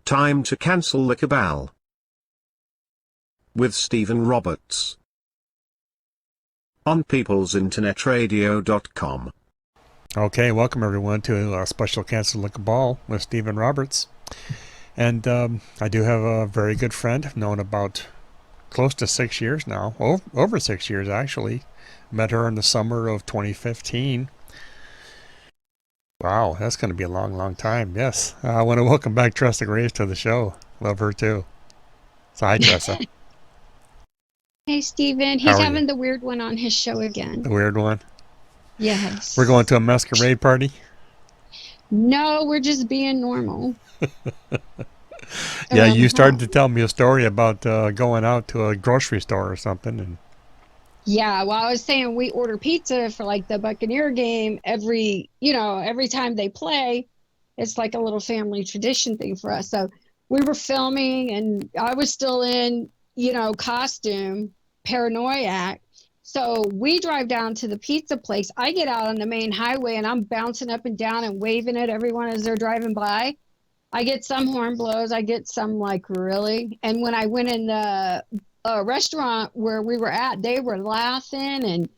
Time to cancel the cabal. With Stephen Roberts. On peoplesinternetradio.com. Okay, welcome everyone to a special Cancel the Cabal with Stephen Roberts. And I do have a very good friend. I've known about close to 6 years now. Over 6 years, actually. Met her in the summer of 2015. Wow, that's going to be a long, long time. Yes. I want to welcome back Tressa Graves to the show. Love her too. So hi, Tressa. Hey, Stephen. How He's are having you? the weird one on his show again. The weird one. Yes. We're going to a masquerade party? No, we're just being normal. Yeah, Around you the started house. to tell me a story about going out to a grocery store or something. And Yeah, well, I was saying we order pizza for like the Buccaneer game every time they play. It's like a little family tradition thing for us. So we were filming and I was still in, costume, paranoiac. So we drive down to the pizza place. I get out on the main highway and I'm bouncing up and down and waving at everyone as they're driving by. I get some horn blows. I get some like really. And when I went in the restaurant where we were at, they were laughing and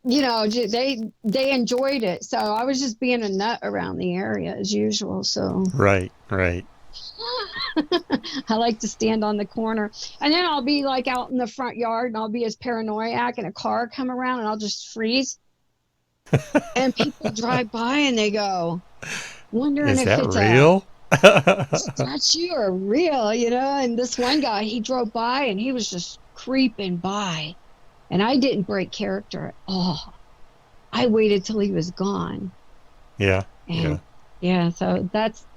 they enjoyed it. So I was just being a nut around the area as usual. So right. I like to stand on the corner, and then I'll be like out in the front yard, and I'll be as paranoiac, and a car come around, and I'll just freeze, and people drive by, and they go, wondering Is if that it's a real? statue or real, And this one guy, he drove by, and he was just creeping by, and I didn't break character at all. I waited till he was gone. Yeah. And yeah, so that's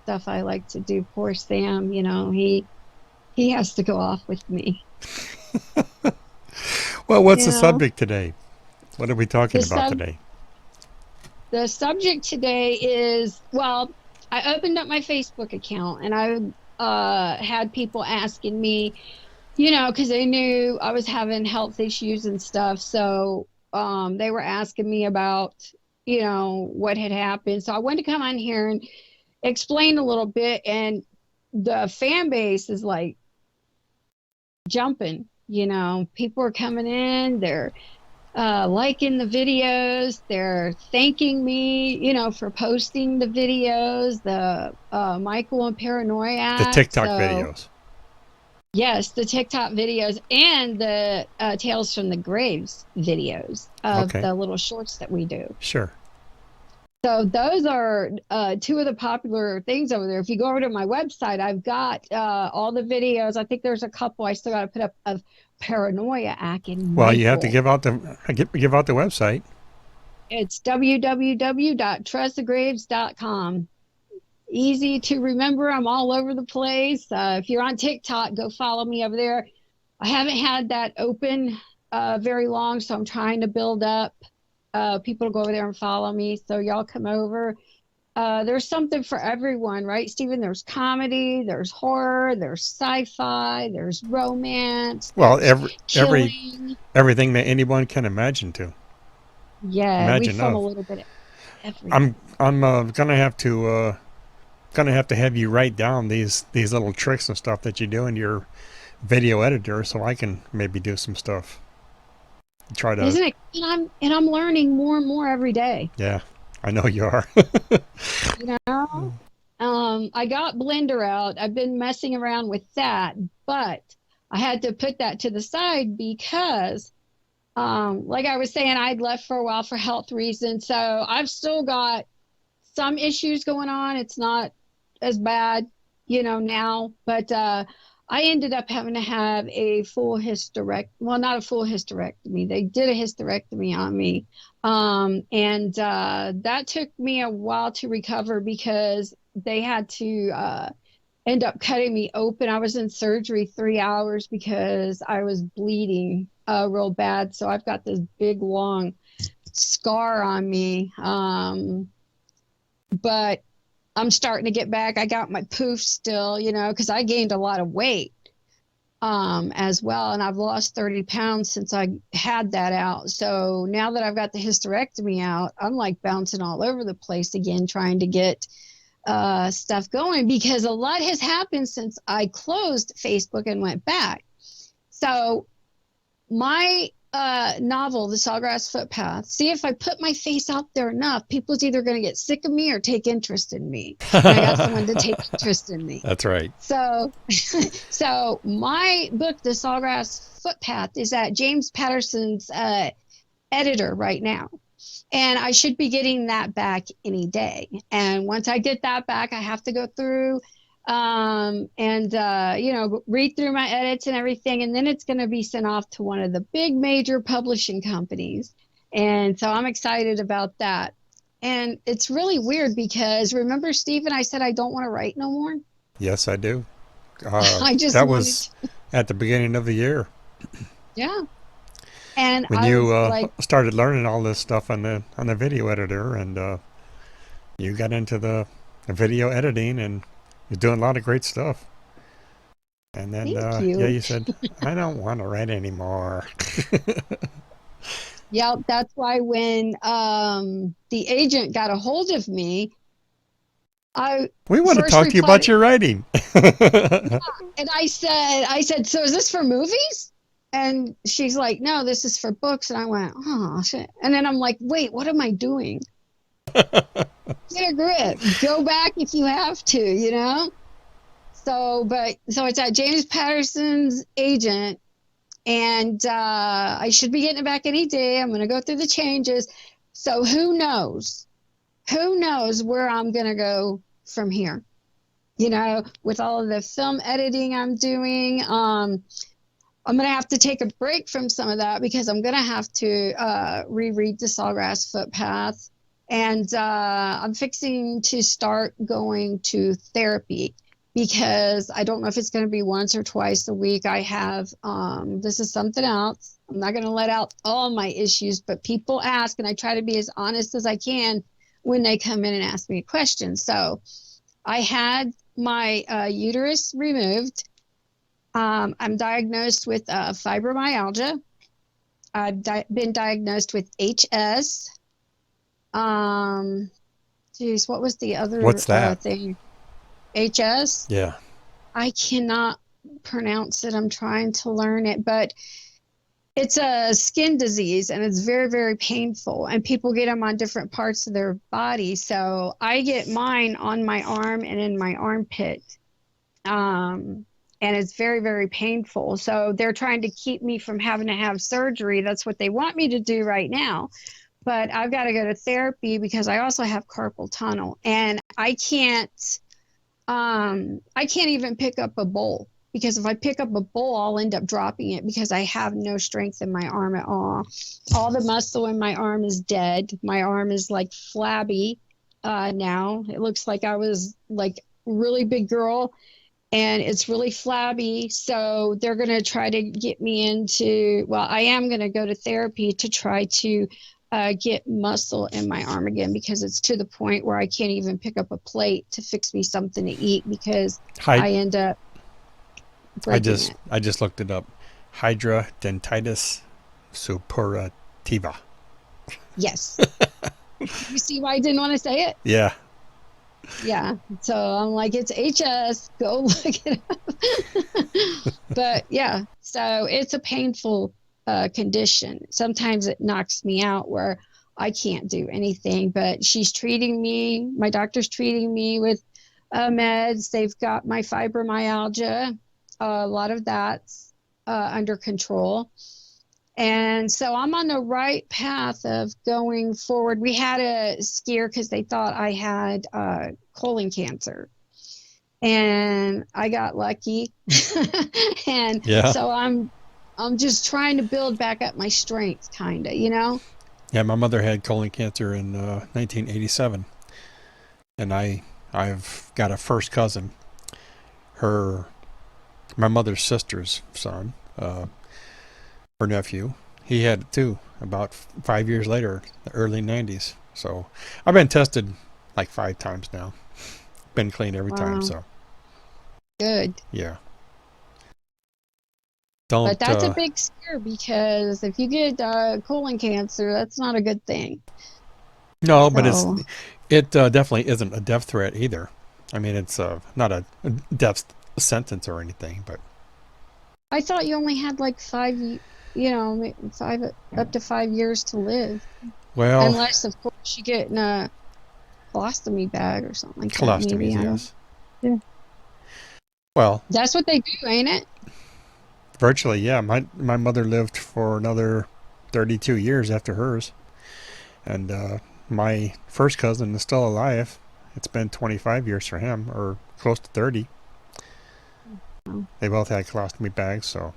stuff I like to do. Poor Sam, he has to go off with me. Well, what's You the know, subject today? What are we the talking about sub today? the subject today is, well, I opened up my Facebook account and I had people asking me, because they knew I was having health issues and stuff. So they were asking me about, what had happened. So I wanted to come on here and explain a little bit. And the fan base is like jumping, people are coming in, they're liking the videos, they're thanking me, for posting the videos, the Michael and The Paranoia. TikTok So videos. yes, the TikTok videos and the Tales from the Graves videos of Okay. the little shorts that we do. Sure. So those are two of the popular things over there. If you go over to my website, I've got all the videos. I think there's a couple I still got to put up of Paranoia and Well, you have to Michael. give out the website. It's www.tressagraves.com. Easy to remember. I'm all over the place. If you're on TikTok, go follow me over there. I haven't had that open very long, so I'm trying to build up people to go over there and follow me. So y'all come over. There's something for everyone, right, Stephen? There's comedy, there's horror, there's sci-fi, there's romance, Well, there's every killing. everything that anyone can Yeah, we imagine film a of. little bit of everything. I'm gonna have to have you write down these little tricks and stuff that you do in your video editor, so I can maybe do some stuff. Try to. Isn't it? And I'm learning more and more every day. Yeah, I know you are. You know, I got Blender out. I've been messing around with that, but I had to put that to the side because, like I was saying, I'd left for a while for health reasons. So I've still got some issues going on. It's not as bad, now, but I ended up having to have a full hysterectomy. Well, not a full hysterectomy. They did a hysterectomy on me. And that took me a while to recover because they had to end up cutting me open. I was in surgery 3 hours because I was bleeding real bad. So I've got this big, long scar on me. But I'm starting to get back. I got my poof still, because I gained a lot of weight as well. And I've lost 30 pounds since I had that out. So now that I've got the hysterectomy out, I'm like bouncing all over the place again, trying to get stuff going, because a lot has happened since I closed Facebook and went back. So my novel, The Sawgrass Footpath, see, if I put my face out there enough, people's either going to get sick of me or take interest in me. And I got someone to take interest in me. That's right. So, so my book, The Sawgrass Footpath, is at James Patterson's editor right now. And I should be getting that back any day. And once I get that back, I have to go through and read through my edits and everything. And then it's going to be sent off to one of the big major publishing companies. And so I'm excited about that. And it's really weird because, remember, Stephen, I said I don't want to write no more. Yes, I do. I just that wanted was at the beginning of the year Yeah. And when I you was like, started learning all this stuff on the video editor, and you got into the video editing, and you're doing a lot of great stuff. And then thank you. yeah, you said, I don't want to write anymore. Yeah, that's why when the agent got a hold of me, We want to first talk to you replied, about your writing. and I said, so is this for movies? And she's like, no, this is for books. And I went, oh shit. And then I'm like, wait, what am I doing? Get a grip. Go back if you have to, you know? So it's at James Patterson's agent, and I should be getting it back any day. I'm going to go through the changes. So who knows? Who knows where I'm going to go from here? You know, with all of the film editing I'm doing, I'm going to have to take a break from some of that because I'm going to have to reread The Sawgrass Footpath. And I'm fixing to start going to therapy because I don't know if it's going to be once or twice a week. I have, this is something else. I'm not going to let out all my issues, but people ask, and I try to be as honest as I can when they come in and ask me questions. So I had my uterus removed. I'm diagnosed with fibromyalgia. I've been diagnosed with HS. Geez, what was the other What's that? thing? HS? Yeah. I cannot pronounce it. I'm trying to learn it, but it's a skin disease and it's very, very painful. And people get them on different parts of their body. So I get mine on my arm and in my armpit. And it's very, very painful. So they're trying to keep me from having to have surgery. That's what they want me to do right now. But I've got to go to therapy because I also have carpal tunnel, and I can't even pick up a bowl, because if I pick up a bowl, I'll end up dropping it because I have no strength in my arm at all. All the muscle in my arm is dead. My arm is like flabby now. It looks like I was like a really big girl, and it's really flabby. So they're going to try to get me into, well, I am going to go to therapy to try to get muscle in my arm again, because it's to the point where I can't even pick up a plate to fix me something to eat because I end up breaking it. I just looked it up. Hydradentitis suppurativa. Yes. You see why I didn't want to say it? Yeah. Yeah. So I'm like, it's HS. Go look it up. But yeah, so it's a painful condition. Sometimes it knocks me out where I can't do anything, but she's treating me. My doctor's treating me with meds. They've got my fibromyalgia. A lot of that's under control. And so I'm on the right path of going forward. We had a scare because they thought I had colon cancer. And I got lucky. And so I'm just trying to build back up my strength, kind of, you know? Yeah, my mother had colon cancer in 1987. And I've got a first cousin, my mother's sister's son, her nephew. He had it too, about 5 years later, the early 90s. So I've been tested like 5 times now. Been clean every time, so. Good. Yeah. But that's a big scare, because if you get colon cancer, that's not a good thing. No, but It definitely isn't a death threat either. I mean, it's not a death sentence or anything, but I thought you only had like five up to 5 years to live, well, unless of course you get in a colostomy bag or something like that. Maybe colostomies, I don't. yes. Yeah. Well, That's what they do, ain't it? virtually, yeah. My mother lived for another 32 years after hers, and my first cousin is still alive. It's been 25 years for him, or close to 30. Oh, They both had colostomy bags, so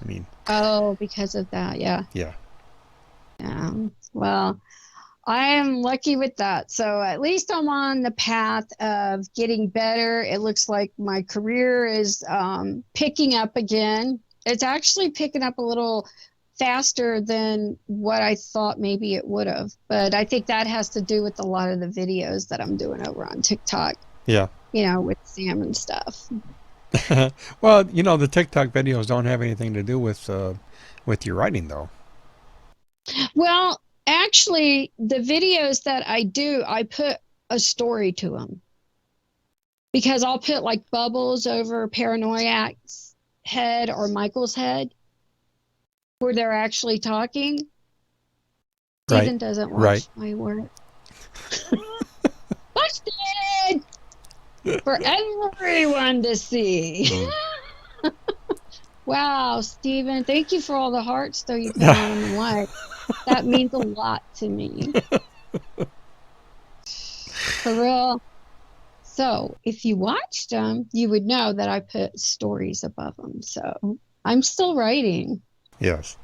I mean, oh, because of that, yeah. yeah, Yeah. Well, I am lucky with that. So at least I'm on the path of getting better. It looks like my career is picking up again. It's actually picking up a little faster than what I thought maybe it would have. But I think that has to do with a lot of the videos that I'm doing over on TikTok, yeah. with Sam and stuff. Well, the TikTok videos don't have anything to do with your writing, though. Well, actually, the videos that I do, I put a story to them. Because I'll put like bubbles over Paranoiac's head or Michael's head where they're actually talking. Right, Stephen doesn't right. watch my work. Busted for everyone to see. Mm. Wow, Stephen, thank you for all the hearts though you put on them and like. That means a lot to me. For real. So if you watched them, you would know that I put stories above them. So I'm still writing. Yes.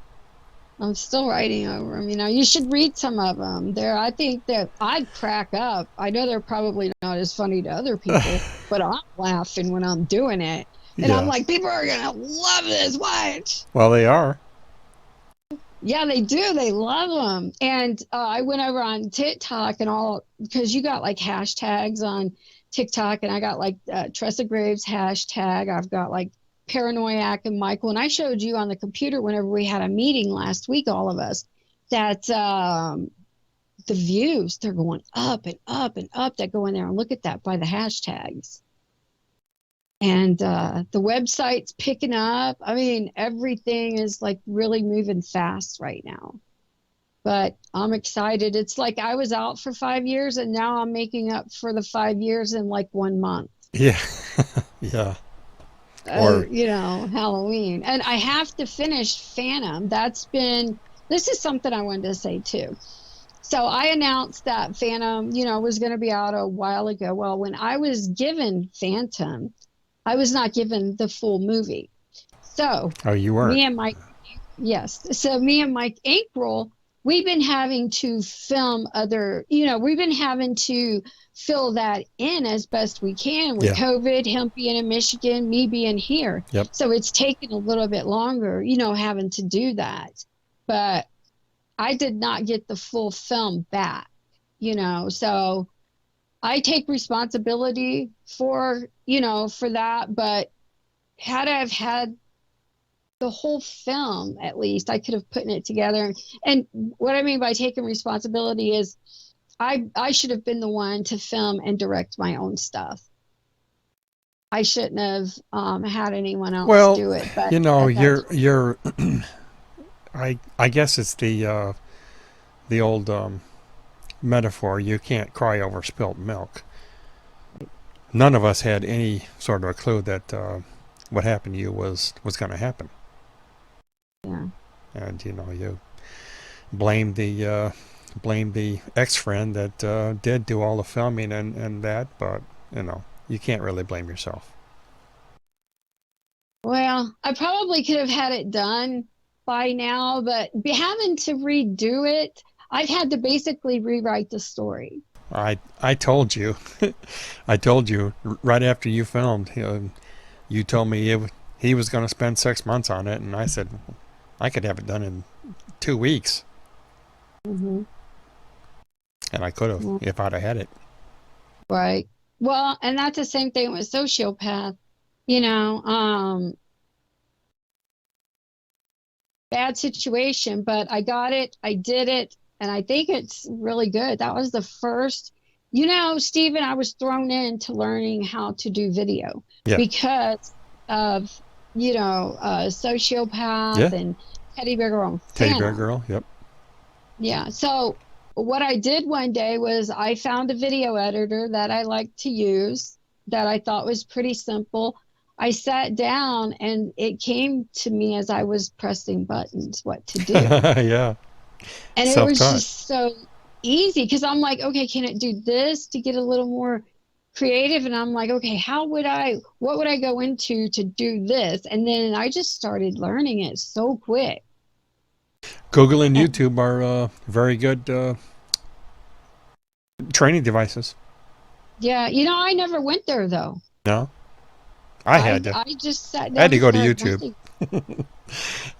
I'm still writing over them. You should read some of them. I think that I'd crack up. I know they're probably not as funny to other people, but I'm laughing when I'm doing it. And I'm Yeah. like, people are going to love this. Watch. Well, they are. Yeah, they do. They love them. And I went over on TikTok and all, because you got like hashtags on TikTok, and I got like Tressa Graves hashtag. I've got like Paranoiac and Michael. And I showed you on the computer whenever we had a meeting last week, all of us, that the views, they're going up and up and up. That go in there and look at that by the hashtags. And the website's picking up. I mean, everything is like really moving fast right now. But I'm excited. It's like I was out for 5 years and now I'm making up for the 5 years in like 1 month. Yeah. Yeah. Or Halloween. And I have to finish Phantom. This is something I wanted to say too. So I announced that Phantom, was going to be out a while ago. Well, when I was given Phantom, I was not given the full movie. So oh, you weren't. me and Mike, yes. So me and Mike April, we've been having to film we've been having to fill that in as best we can with Yeah. COVID, him being in Michigan, me being here. Yep. So it's taken a little bit longer, having to do that. But I did not get the full film back, so I take responsibility for that, but had I have had the whole film, at least I could have put it together. And what I mean by taking responsibility is I should have been the one to film and direct my own stuff. I shouldn't have had anyone else do it. But you're I guess it's the old metaphor, you can't cry over spilt milk. None of us had any sort of a clue that what happened to you was going to happen. Yeah. And you blame the ex-friend that did do all the filming and that, but you can't really blame yourself. Well, I probably could have had it done by now, but having to redo it, I've had to basically rewrite the story. I told you, I told you right after you filmed. You told me he was going to spend 6 months on it, and I said I could have it done in 2 weeks. Mm-hmm. And I could have if I'd have had it. Right. Well, and that's the same thing with Sociopath. Bad situation, but I got it. I did it. And I think it's really good. That was the first Stephen, I was thrown into learning how to do video Yeah. because of, Sociopath Yeah. and Teddy Bear Girl and Teddy Bear Phantom. Girl. Yep. Yeah. So what I did one day was I found a video editor that I like to use that I thought was pretty simple. I sat down and it came to me as I was pressing buttons what to do. Yeah. And it was Self-taught. just so easy because I'm like, okay, can it do this to get a little more creative? And I'm like, okay, what would I go into to do this? And then I just started learning it so quick. Google and And YouTube are very good training devices. yeah, I never went there though. No, I had to. I just sat I had down to and go to started YouTube. learning.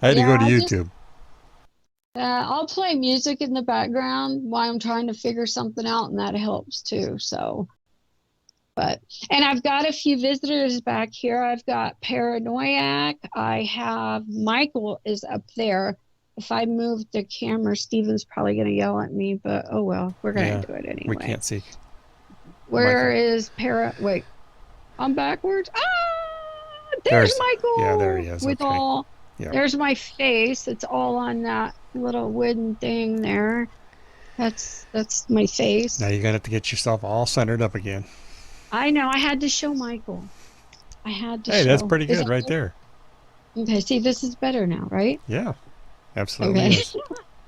I had to Yeah, go to YouTube. I'll play music in the background while I'm trying to figure something out, and that helps too. So, and I've got a few visitors back here. I've got Paranoiac. I have Michael is up there. If I move the camera, Steven's probably going to yell at me, but oh well, we're going Yeah, to do it we anyway. can't see Where Michael. is Wait, I'm backwards. Ah, there's Yeah, there he Michael is. with Okay. all. Yeah. There's my face. It's all on that little wooden thing there. That's my face. Now you're gonna have to get yourself all centered up again. I know. I had to show Michael. I had to Hey, that's show. pretty Is good that right good? there. Okay. See, this is better now, right? Yeah, absolutely Okay. is.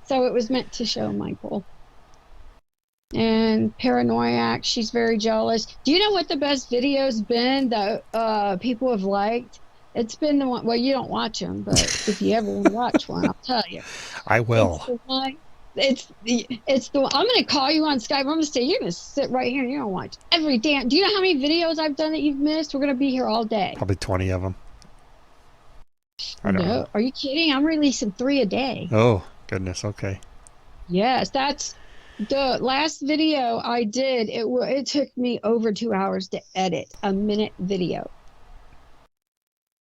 So it was meant to show Michael. And Paranoiac, she's very jealous. Do you know what the best video's been that people have liked? It's been the one. Well, you don't watch them, but if you ever want to watch one, I'll tell you. I It's will. the one. It's the. I'm gonna call you on Skype. I'm gonna say you're gonna sit right here and you're gonna watch every damn. Do you know how many videos I've done that you've missed? We're gonna be here all day. Probably 20 of them. I don't know. No, are you kidding? I'm releasing 3 a day. Oh, goodness. Okay. Yes, that's the last video I did. It took me over 2 hours to edit a minute video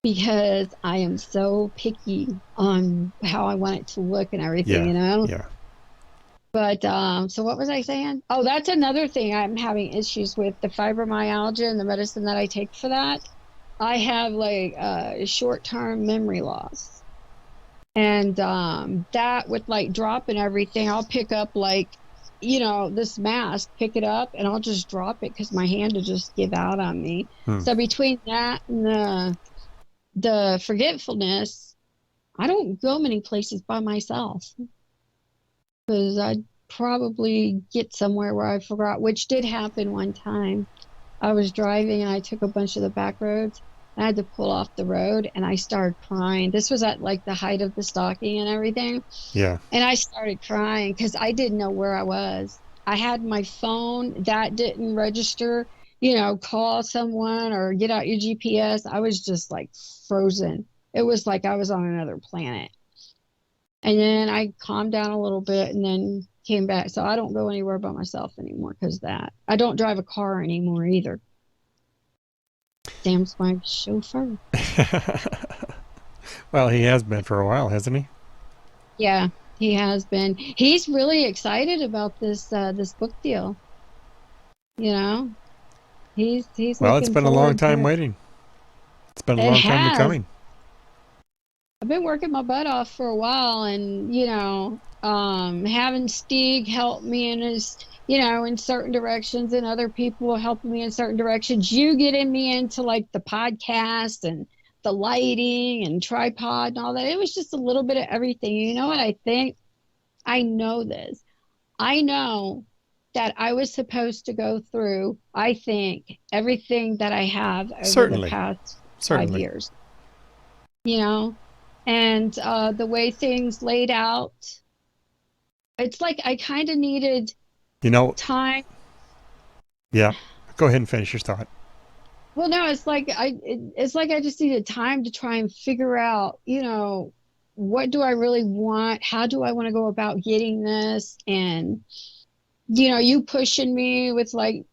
because I am so picky on how I want it to look and everything, Yeah. Yeah. But so what was I saying? Oh, that's another thing I'm having issues with the fibromyalgia and the medicine that I take for that. I have like short-term memory loss. And that with like drop and everything, I'll pick up like, this mask, pick it up, and I'll just drop it because my hand will just give out on me. So between that and the forgetfulness, I don't go many places by myself because I'd probably get somewhere where I forgot, which did happen one time. I was driving and I took a bunch of the back roads. I had to pull off the road and I started crying. This was at like the height of the stalking and everything. Yeah. And I started crying because I didn't know where I was. I had my phone that didn't register, call someone or get out your GPS. I was just like frozen. It was like I was on another planet. And then I calmed down a little bit and then came back. So I don't go anywhere by myself anymore because of that. I don't drive a car anymore either. Sam's my chauffeur. Well, he has been for a while, hasn't he? Yeah, he has been. He's really excited about this book deal. He's Well, it's looking been a long forward to time it. waiting. It's been a It long time has. coming. I've been working my butt off for a while, and having Stieg help me in his, in certain directions, and other people helping me in certain directions. You getting me into like the podcast and the lighting and tripod and all that. It was just a little bit of everything. You know what I think? I know this. I know that I was supposed to go through, I think, everything that I have over the Certainly. past 5 Certainly. years. And the way things laid out, it's like I kind of needed time. Yeah. Go ahead and finish your thought. Well, no, it's like I just needed time to try and figure out, what do I really want? How do I want to go about getting this? And, you pushing me with like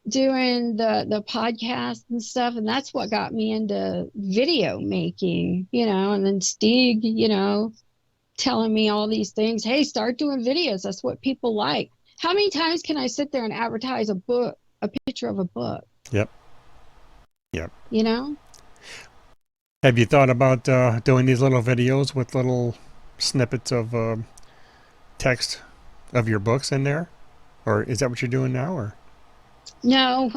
doing the podcast and stuff, and that's what got me into video making, and then Stieg, telling me all these things. Hey, start doing videos. That's what people like. how many times can I sit there and advertise a book, a picture of a book? Yep. Yep. You know? Have you thought about doing these little videos with little snippets of text of your books in there? Or is that what you're doing now? Or No.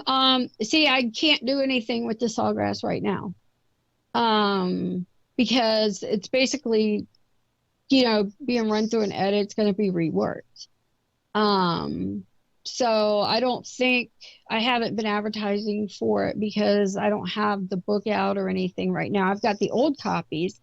See, I can't do anything with the sawgrass right now. Because it's basically, being run through an edit. It's going to be reworked. So I don't think I haven't been advertising for it because I don't have the book out or anything right now. I've got the old copies.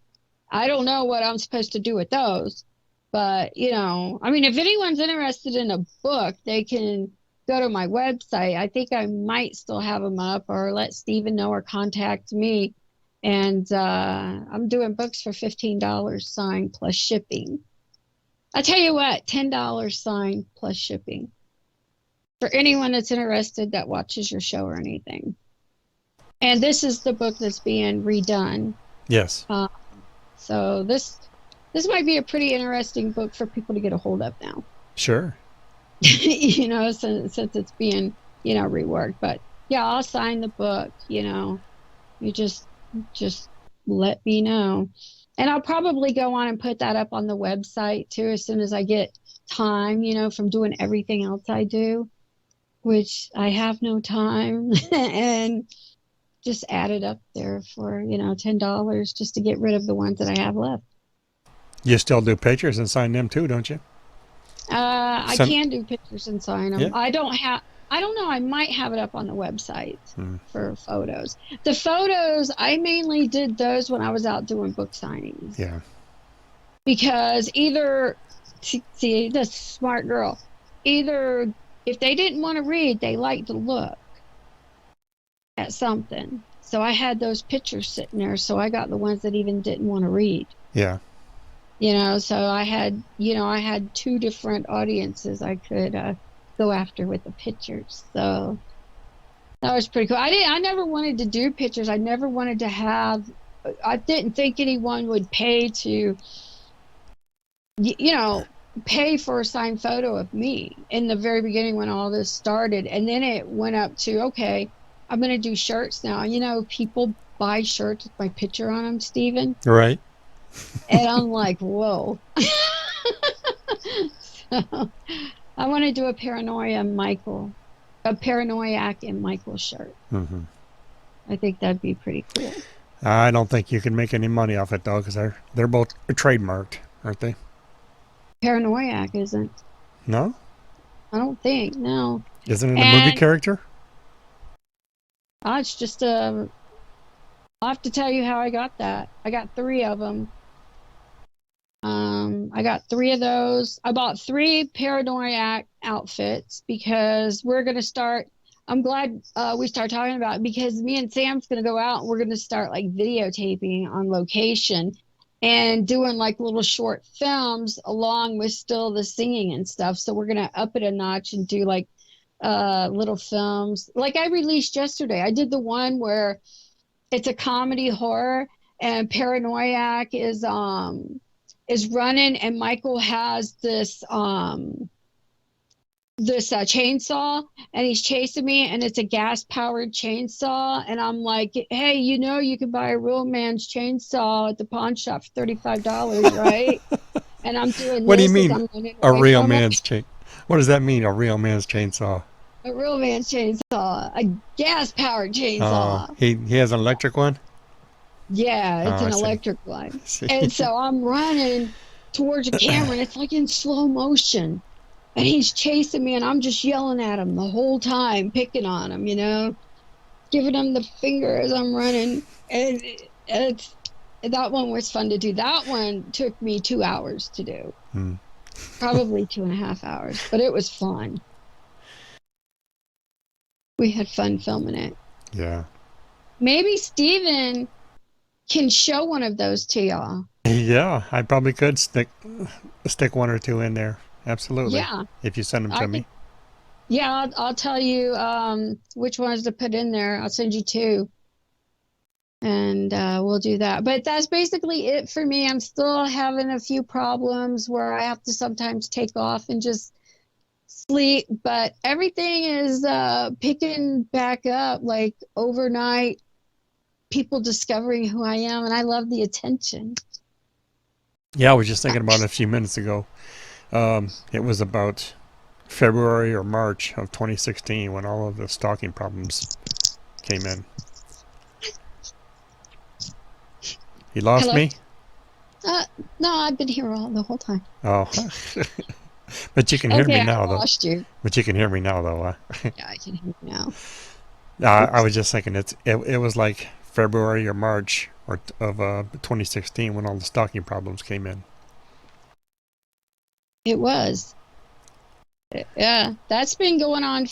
I don't know what I'm supposed to do with those, but I mean, if anyone's interested in a book, they can go to my website. I think I might still have them up, or let Stephen know, or contact me. And I'm doing books for $15 signed plus shipping. I tell you what, $10 signed plus shipping for anyone that's interested that watches your show or anything. And this is the book that's being redone. yes. So this might be a pretty interesting book for people to get a hold of now. Sure. Since it's being, reworked. But yeah, I'll sign the book. You just let me know. And I'll probably go on and put that up on the website too as soon as I get time, from doing everything else I do, which I have no time. And just add it up there for, $10 just to get rid of the ones that I have left. You still do pictures and sign them too, don't you? I can do pictures and sign them. Yeah. I don't know. I might have it up on the website for photos. The photos, I mainly did those when I was out doing book signings. Yeah. Because see, the smart girl, either if they didn't want to read, they liked to look at something. So I had those pictures sitting there. So I got the ones that even didn't want to read. Yeah. So I had two different audiences I could go after with the pictures. So that was pretty cool. I never wanted to do pictures. I never wanted to have. I didn't think anyone would pay to, pay for a signed photo of me in the very beginning when all this started. And then it went up to, okay, I'm going to do shirts now. People buy shirts with my picture on them, Stephen. Right. And I'm like, whoa. So I want to do a paranoiac and Michael shirt. Mm-hmm. I think that'd be pretty cool. I don't think you can make any money off it though, because they're both trademarked, aren't they? Paranoiac isn't. No? I don't think. No. Isn't it a movie character? It's just I'll have to tell you how I got that. I got 3 of them. I got 3 of those. I bought 3 paranoiac outfits because we're going to start. I'm glad we started talking about it, because me and Sam's going to go out and we're going to start like videotaping on location and doing like little short films along with still the singing and stuff. So we're going to up it a notch and do like little films. Like I released yesterday, I did the one where it's a comedy horror and paranoiac is running, and Michael has this chainsaw and he's chasing me, and it's a gas powered chainsaw, and I'm like, hey, you can buy a real man's chainsaw at the pawn shop for $35, right? And I'm doing What do you this as mean I'm running a away real from it. man's chain? What does that mean, a real man's chainsaw? A real man's chainsaw, a gas powered chainsaw. Oh, he has an electric one? Yeah, it's Oh, I an see. electric one. See. And so I'm running towards the camera, and it's like in slow motion. And he's chasing me, and I'm just yelling at him the whole time, picking on him, giving him the finger as I'm running. And that one was fun to do. That one took me 2 hours to do. Probably 2.5 hours, but it was fun. We had fun filming it. Yeah. Maybe Steven can show one of those to y'all. Yeah, I probably could stick 1 or 2 in there. Absolutely. Yeah. If you send them to me. Yeah, I'll tell you which ones to put in there. I'll send you 2. And we'll do that. But that's basically it for me. I'm still having a few problems where I have to sometimes take off and just sleep, but everything is picking back up, like overnight, people discovering who I am, and I love the attention. Yeah, I was just thinking about it a few minutes ago. It was about February or March of 2016 when all of the stalking problems came in. You lost Hello? me? No, I've been here the whole time. Oh. But you can hear me Okay, now, I though. lost you. But you can hear me now, though. Yeah, I can hear you now. I was just thinking it was like February or March of 2016 when all the stalking problems came in. It was. Yeah, that's been going on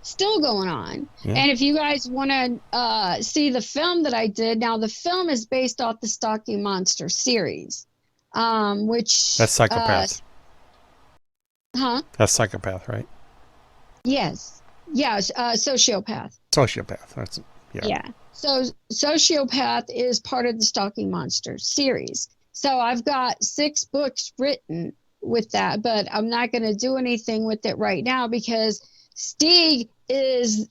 still going on. Yeah. And if you guys want to see the film that I did, now the film is based off the Stalking Monster series, which That's Psychopath. Huh? That's Psychopath, right? Yes. Yes, Sociopath. Sociopath. Yeah. Yeah. So Sociopath is part of the Stalking Monster series. So I've got 6 books written with that, but I'm not going to do anything with it right now because Stieg is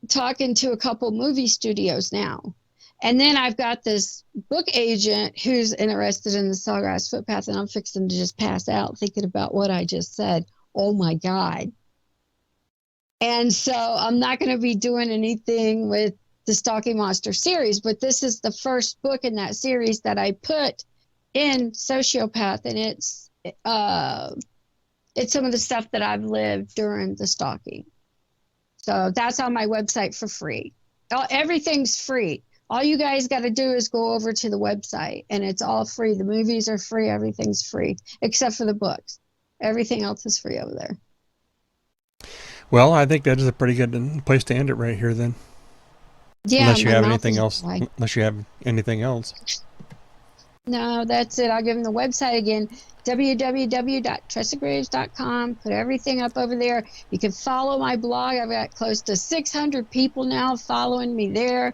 talking to a couple movie studios now. And then I've got this book agent who's interested in the Sawgrass Footpath, and I'm fixing to just pass out thinking about what I just said. Oh my God. And so I'm not going to be doing anything with the Stalking Monster series, but this is the first book in that series that I put in Sociopath, and it's some of the stuff that I've lived during the stalking. So that's on my website for free. Everything's free. All you guys got to do is go over to the website, and it's all free. The movies are free. Everything's free, except for the books. Everything else is free over there. Well, I think that is a pretty good place to end it right here then. Yeah, unless you my have mouth anything is else. dry. Unless you have anything else. No, that's it. I'll give them the website again, www.tressagraves.com. Put everything up over there. You can follow my blog. I've got close to 600 people now following me there.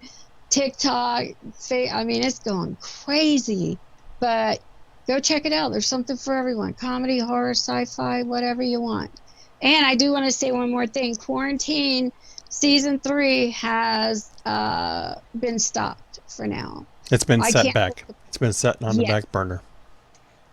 TikTok, I mean, it's going crazy. But go check it out. There's something for everyone. Comedy, horror, sci-fi, whatever you want. And I do want to say one more thing. Quarantine Season 3 has been stopped for now. It's been I set can't- back. It's been set on the Yes. back burner.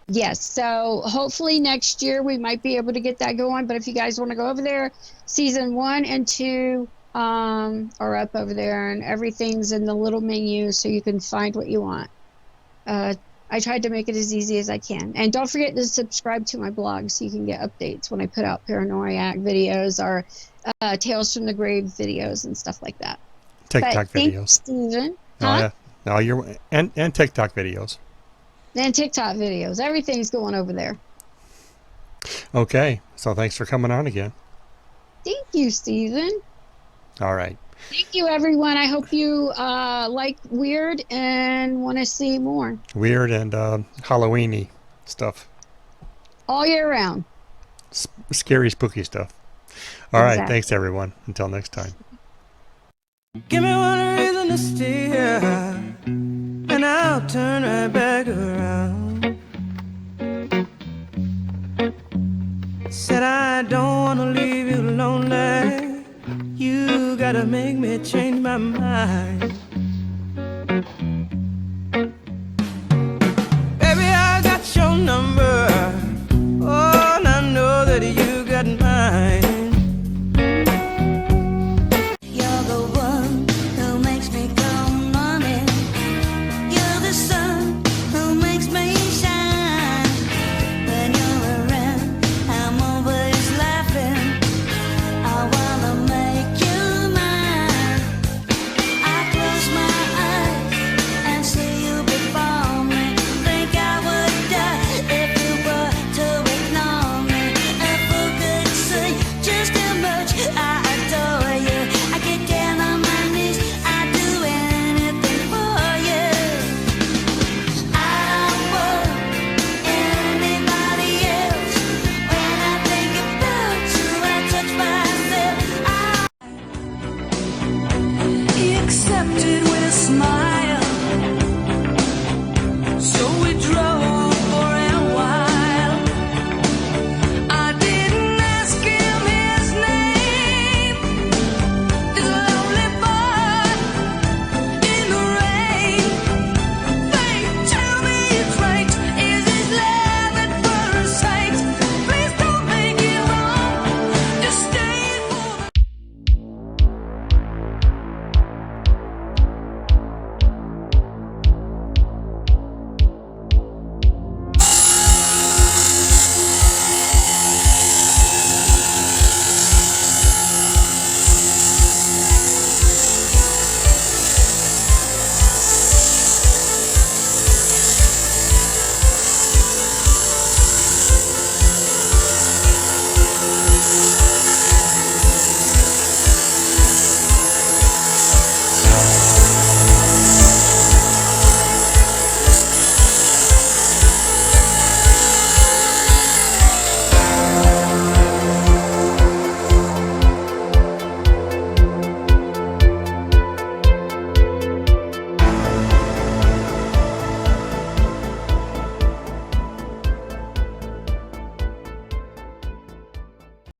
Yes, so hopefully next year we might be able to get that going. But if you guys want to go over there, season 1 and 2 are up over there, and everything's in the little menu, so you can find what you want. I tried to make it as easy as I can. And don't forget to subscribe to my blog so you can get updates when I put out Paranoiac videos or Tales from the Grave videos and stuff like that. TikTok Thank you, videos. Stephen. Oh, Huh? yeah. No, and TikTok videos. And TikTok videos. Everything's going over there. Okay. So thanks for coming on again. Thank you, Stephen. All right. Thank you, everyone. I hope you like Weird and want to see more. Weird and Halloween-y stuff. All year round. Scary, spooky stuff. All right. Exactly. Thanks, everyone. Until next time. Give me one reason to stay here, and I'll turn right back around. Said I don't wanna leave you lonely. You gotta make me change my mind.